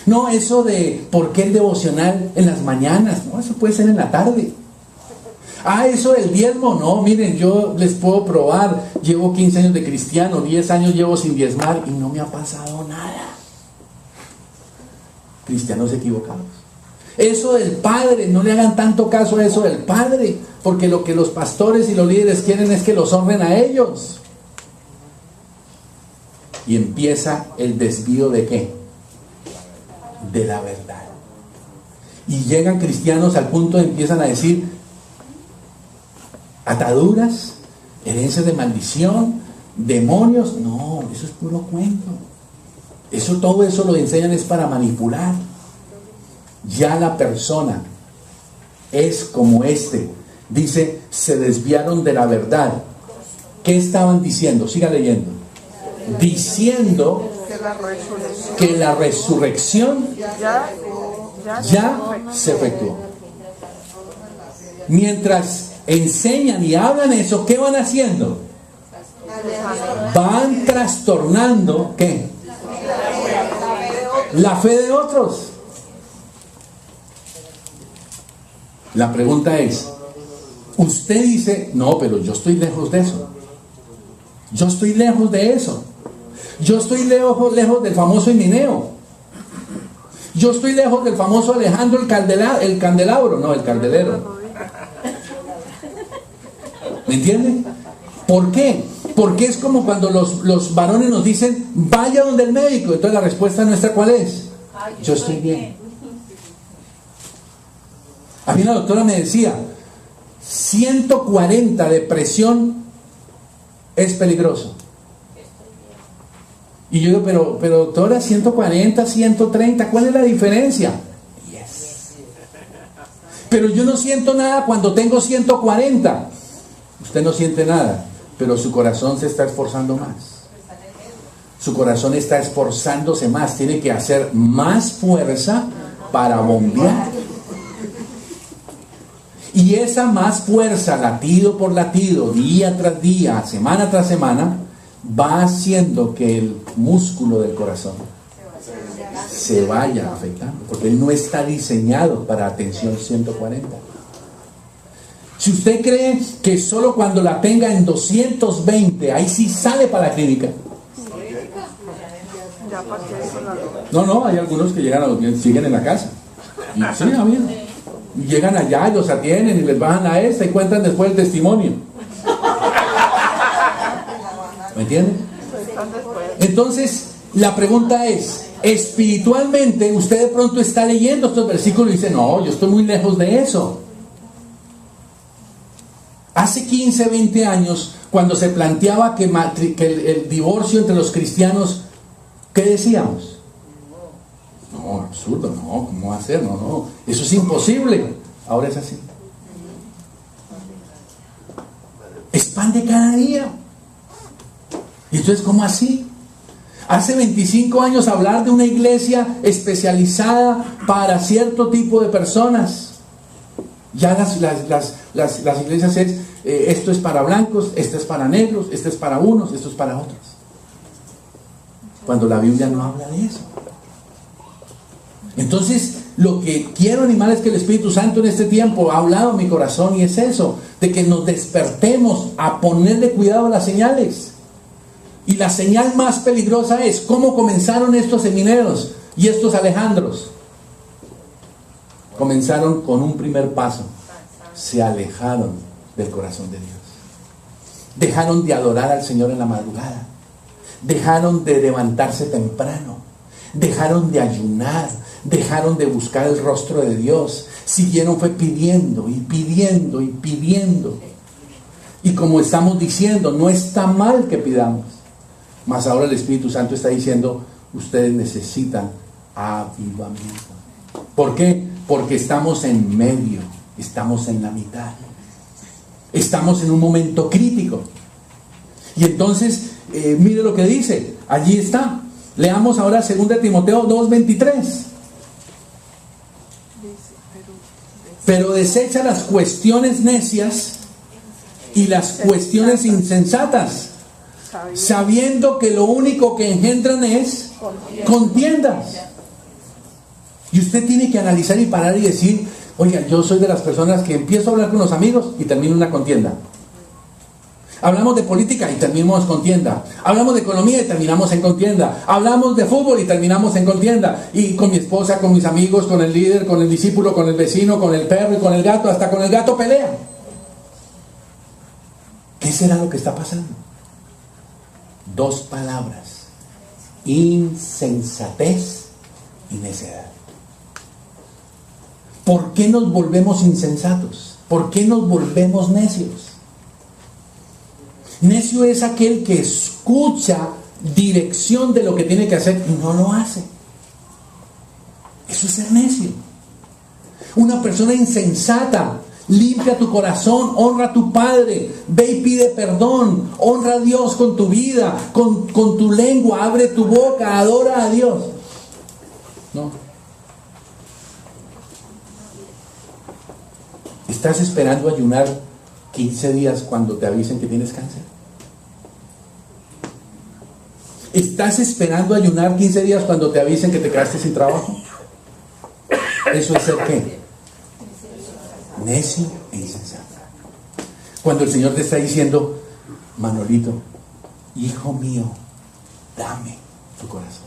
No, eso de por qué el devocional en las mañanas, no, eso puede ser en la tarde. Ah, eso del diezmo, no, miren, yo les puedo probar, llevo 15 años de cristiano, 10 años llevo sin diezmar y no me ha pasado nada. Cristianos equivocados. Eso del Padre, no le hagan tanto caso a eso del Padre, porque lo que los pastores y los líderes quieren es que los honren a ellos. Y empieza el desvío ¿de qué? De la verdad. Y llegan cristianos al punto de empiezan a decir ataduras, herencias de maldición, demonios. No, eso es puro cuento. Todo eso lo enseñan es para manipular. Ya la persona es como dice, se desviaron de la verdad. ¿Qué estaban diciendo? Siga leyendo. Diciendo que la resurrección ya se efectuó. Mientras enseñan y hablan eso, ¿qué van haciendo? Van trastornando, ¿qué? La fe de otros. La pregunta es, usted dice, no, pero yo estoy lejos de eso. Yo estoy lejos de eso. Yo estoy lejos del famoso Himeneo. Yo estoy lejos del famoso Alejandro el candelabro, no, el candelero. ¿Me entienden? ¿Por qué? Porque es como cuando los varones nos dicen, vaya donde el médico. Entonces la respuesta nuestra, ¿cuál es? Yo estoy bien. A mí la doctora me decía, 140 de presión es peligroso. Y yo digo, pero doctora, 140, 130, ¿cuál es la diferencia? Yes. Pero yo no siento nada cuando tengo 140. Usted no siente nada, pero su corazón se está esforzando más. Su corazón está esforzándose más, tiene que hacer más fuerza para bombear. Y esa más fuerza, latido por latido, día tras día, semana tras semana, va haciendo que el músculo del corazón se vaya afectando, porque él no está diseñado para tensión 140. Si usted cree que solo cuando la tenga en 220, ahí sí sale para la clínica. No, hay algunos que llegan siguen en la casa. Y sí, bien. Y llegan allá y los atienden y les bajan a esta y cuentan después el testimonio. ¿Me entienden? Entonces, la pregunta es, espiritualmente, usted de pronto está leyendo estos versículos y dice, no, yo estoy muy lejos de eso. Hace 15, 20 años, cuando se planteaba que el divorcio entre los cristianos, ¿qué decíamos? No, absurdo, no, ¿cómo va a ser? No, eso es imposible. Ahora es así. Es pan de cada día. ¿Y entonces cómo así? Hace 25 años hablar de una iglesia especializada para cierto tipo de personas. Ya las iglesias es, esto es para blancos, esto es para negros, esto es para unos, esto es para otros. Cuando la Biblia no habla de eso. Entonces, lo que quiero animar es que el Espíritu Santo en este tiempo ha hablado a mi corazón, y es eso, de que nos despertemos a ponerle cuidado a las señales. Y la señal más peligrosa es cómo comenzaron estos Emineos y estos Alejandros. Comenzaron con un primer paso. Se alejaron del corazón de Dios. Dejaron de adorar al Señor en la madrugada. Dejaron de levantarse temprano. Dejaron de ayunar. Dejaron de buscar el rostro de Dios. Siguieron fue pidiendo y pidiendo y pidiendo. Y como estamos diciendo, no está mal que pidamos. Mas ahora el Espíritu Santo está diciendo, ustedes necesitan avivamiento. ¿Por qué? Porque estamos en medio, estamos en la mitad. Estamos en un momento crítico. Y entonces, mire lo que dice, allí está. Leamos ahora 2 Timoteo 2:23. Pero desecha las cuestiones necias y las cuestiones insensatas, sabiendo que lo único que engendran es contiendas. Y usted tiene que analizar y parar y decir, oiga, yo soy de las personas que empiezo a hablar con los amigos y termino una contienda. Hablamos de política y terminamos contienda. Hablamos de economía y terminamos en contienda. Hablamos de fútbol y terminamos en contienda. Y con mi esposa, con mis amigos, con el líder, con el discípulo, con el vecino, con el perro y con el gato, hasta con el gato pelea. ¿Qué será lo que está pasando? 2 palabras: insensatez y necedad. ¿Por qué nos volvemos insensatos? ¿Por qué nos volvemos necios? Necio es aquel que escucha dirección de lo que tiene que hacer y no lo hace. Eso es ser necio. Una persona insensata: limpia tu corazón, honra a tu padre, ve y pide perdón, honra a Dios con tu vida, con tu lengua, abre tu boca, adora a Dios. No. ¿Estás esperando ayunar 15 días cuando te avisen que tienes cáncer? ¿Estás esperando ayunar 15 días cuando te avisen que te quedaste sin trabajo? ¿Eso es ser qué? Necio e insensato. Cuando el Señor te está diciendo, Manolito, hijo mío, dame tu corazón.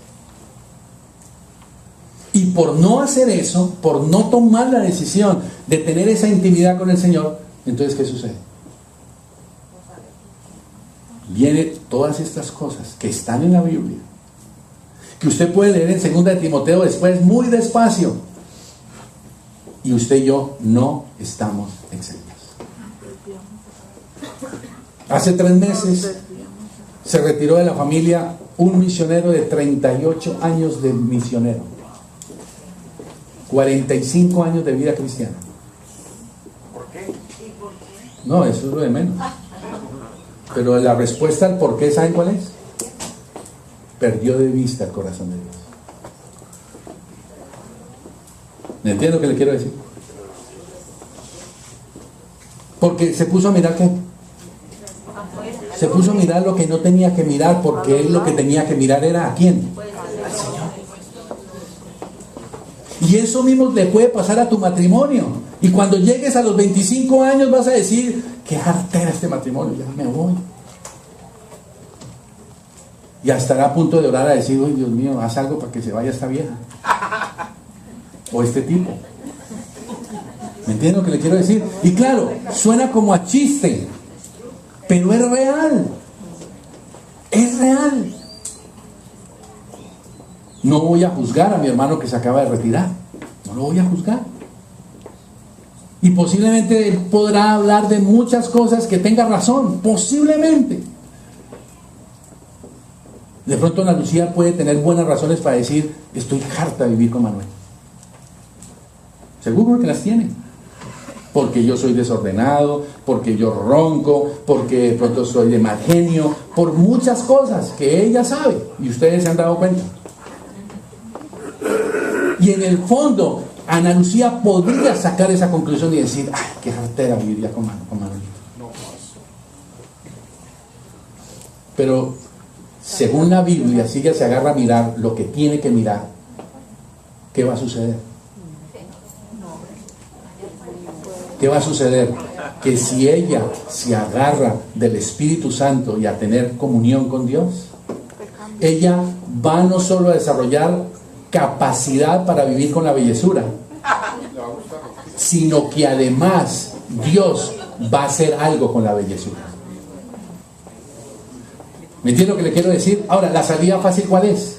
Y por no hacer eso, por no tomar la decisión de tener esa intimidad con el Señor, entonces ¿qué sucede? Vienen todas estas cosas que están en la Biblia, que usted puede leer en 2 Timoteo después muy despacio, y usted y yo no estamos exentos. Hace 3 meses se retiró de la familia un misionero de 38 años de misionero, 45 años de vida cristiana. ¿Por qué? No, eso es lo de menos. Pero la respuesta al por qué, ¿saben cuál es? Perdió de vista el corazón de Dios. ¿Me entiende lo que le quiero decir? Porque se puso a mirar ¿qué? Se puso a mirar lo que no tenía que mirar, porque él lo que tenía que mirar era ¿a quién? Al Señor. Y eso mismo le puede pasar a tu matrimonio. Y cuando llegues a los 25 años vas a decir, qué jartera este matrimonio, ya me voy. Y estará a punto de orar a decir, uy, Dios mío, haz algo para que se vaya esta vieja. O este tipo. ¿Me entienden lo que le quiero decir? Y claro, suena como a chiste, pero es real. Es real. No voy a juzgar a mi hermano que se acaba de retirar. No lo voy a juzgar. Y posiblemente él podrá hablar de muchas cosas que tenga razón. Posiblemente. De pronto Ana Lucía puede tener buenas razones para decir, estoy harta de vivir con Manuel. Seguro que las tiene. Porque yo soy desordenado, porque yo ronco, porque de pronto soy de mal genio, por muchas cosas que ella sabe y ustedes se han dado cuenta. Y en el fondo, Ana Lucía podría sacar esa conclusión y decir, ay, qué jartera vivir ya con Manolito. Pero según la Biblia, si ella se agarra a mirar lo que tiene que mirar, ¿qué va a suceder? ¿Qué va a suceder? Que si ella se agarra del Espíritu Santo y a tener comunión con Dios, ella va no solo a desarrollar capacidad para vivir con la bellezura, sino que además Dios va a hacer algo con la bellezura. ¿Me entiende lo que le quiero decir? Ahora, ¿la salida fácil cuál es?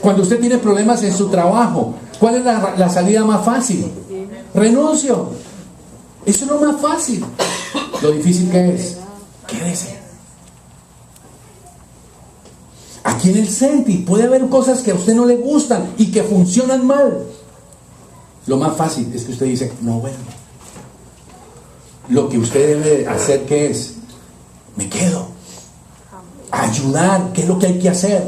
Cuando usted tiene problemas en su trabajo, ¿cuál es la salida más fácil? Renuncio. Eso es lo más fácil. Lo difícil que es, quédese. Aquí en el Senti puede haber cosas que a usted no le gustan y que funcionan mal. Lo más fácil es que usted dice, no vuelvo. Lo que usted debe hacer, ¿qué es? Me quedo. Ayudar, ¿qué es lo que hay que hacer?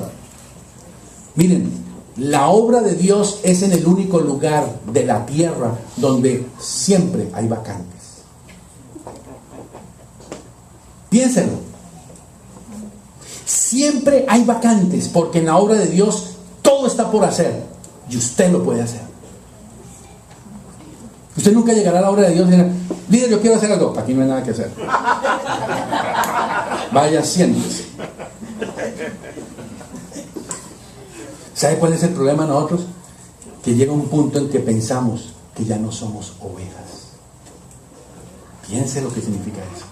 Miren, la obra de Dios es en el único lugar de la tierra donde siempre hay vacantes. Piénsenlo. Siempre hay vacantes, porque en la obra de Dios todo está por hacer y usted lo puede hacer. Usted nunca llegará a la obra de Dios y dirá, líder, yo quiero hacer algo. Aquí no hay nada que hacer. Vaya, siéntese. ¿Sabe cuál es el problema de nosotros? Que llega un punto en que pensamos que ya no somos ovejas. Piense lo que significa eso.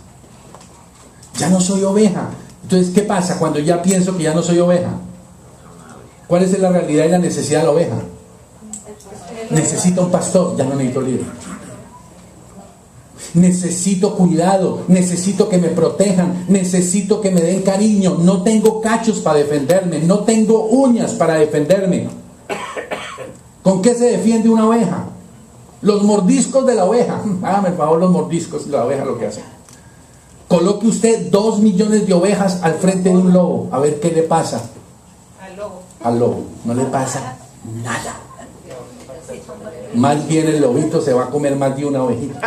Ya no soy oveja. Entonces, ¿qué pasa cuando ya pienso que ya no soy oveja? ¿Cuál es la realidad y la necesidad de la oveja? Necesito un pastor, ya no necesito líder. Necesito cuidado, necesito que me protejan, necesito que me den cariño. No tengo cachos para defenderme, no tengo uñas para defenderme. ¿Con qué se defiende una oveja? Los mordiscos de la oveja. Hágame el favor, los mordiscos de la oveja, lo que hace. Coloque usted 2 millones de ovejas al frente de un lobo, a ver qué le pasa. Al lobo no le pasa nada. Más bien el lobito se va a comer más de una ovejita.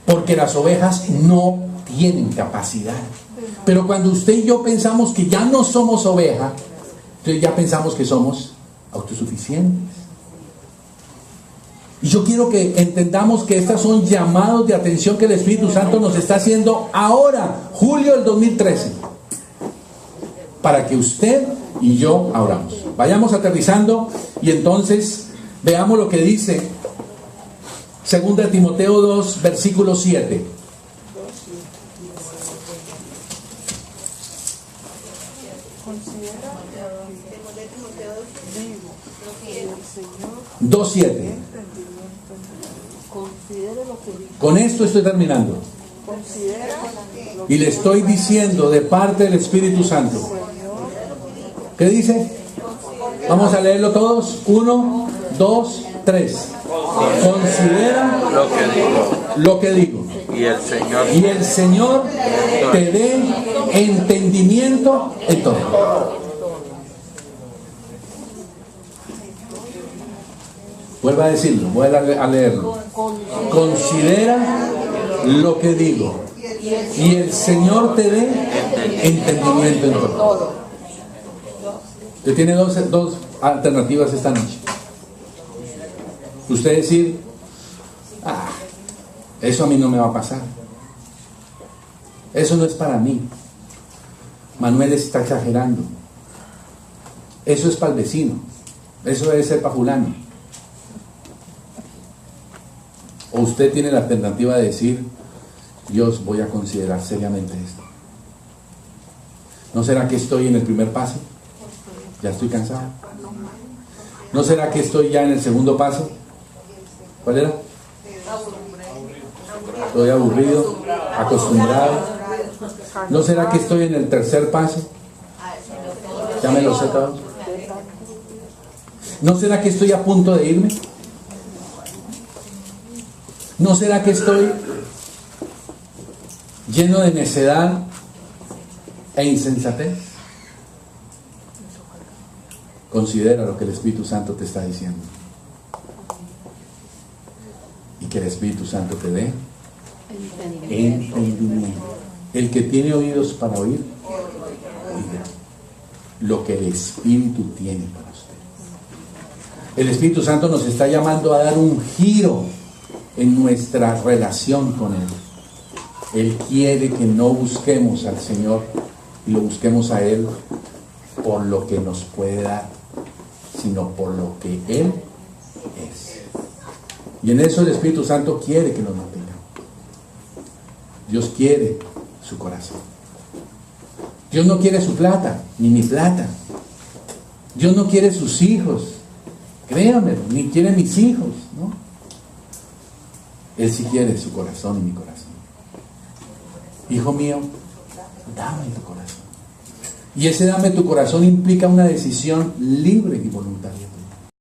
Porque las ovejas no tienen capacidad. Pero cuando usted y yo pensamos que ya no somos oveja, entonces ya pensamos que somos autosuficientes. Y yo quiero que entendamos que estos son llamados de atención que el Espíritu Santo nos está haciendo ahora, julio del 2013, para que usted y yo abramos. Vayamos aterrizando y entonces veamos lo que dice 2 Timoteo 2, versículo 7. Dos 7. Con esto estoy terminando. Y le estoy diciendo de parte del Espíritu Santo. ¿Qué dice? Vamos a leerlo todos. 1, 2, 3. Considera lo que digo. Y el Señor te dé entendimiento en todo. Vuelva a decirlo, vuelva a leerlo. Considera lo que digo. Y el Señor te dé entendimiento en todo. Usted tiene dos alternativas esta noche. Usted decir, eso a mí no me va a pasar. Eso no es para mí. Manuel está exagerando. Eso es para el vecino. Eso debe ser para fulano. O usted tiene la alternativa de decir, Dios, voy a considerar seriamente esto. ¿No será que estoy en el primer paso? ¿Ya estoy cansado? ¿No será que estoy ya en el segundo paso? ¿Cuál era? Estoy aburrido, acostumbrado. ¿No será que estoy en el tercer paso? Ya me lo sé todo. ¿No será que estoy a punto de irme? ¿No será que estoy lleno de necedad e insensatez? Considera lo que el Espíritu Santo te está diciendo. Y que el Espíritu Santo te dé entendimiento. El que tiene oídos para oír, oiga. lo que el Espíritu tiene para usted. El Espíritu Santo nos está llamando a dar un giro en nuestra relación con Él. Él quiere que no busquemos al Señor y lo busquemos a Él por lo que nos puede dar, sino por lo que Él es. Y en eso el Espíritu Santo quiere que nos mantenga. Dios quiere su corazón. Dios no quiere su plata, ni mi plata. Dios no quiere sus hijos, créanmelo, ni quiere mis hijos, ¿no? Él sí quiere su corazón y mi corazón. Hijo mío, dame tu corazón. Y ese dame tu corazón implica una decisión libre y voluntaria.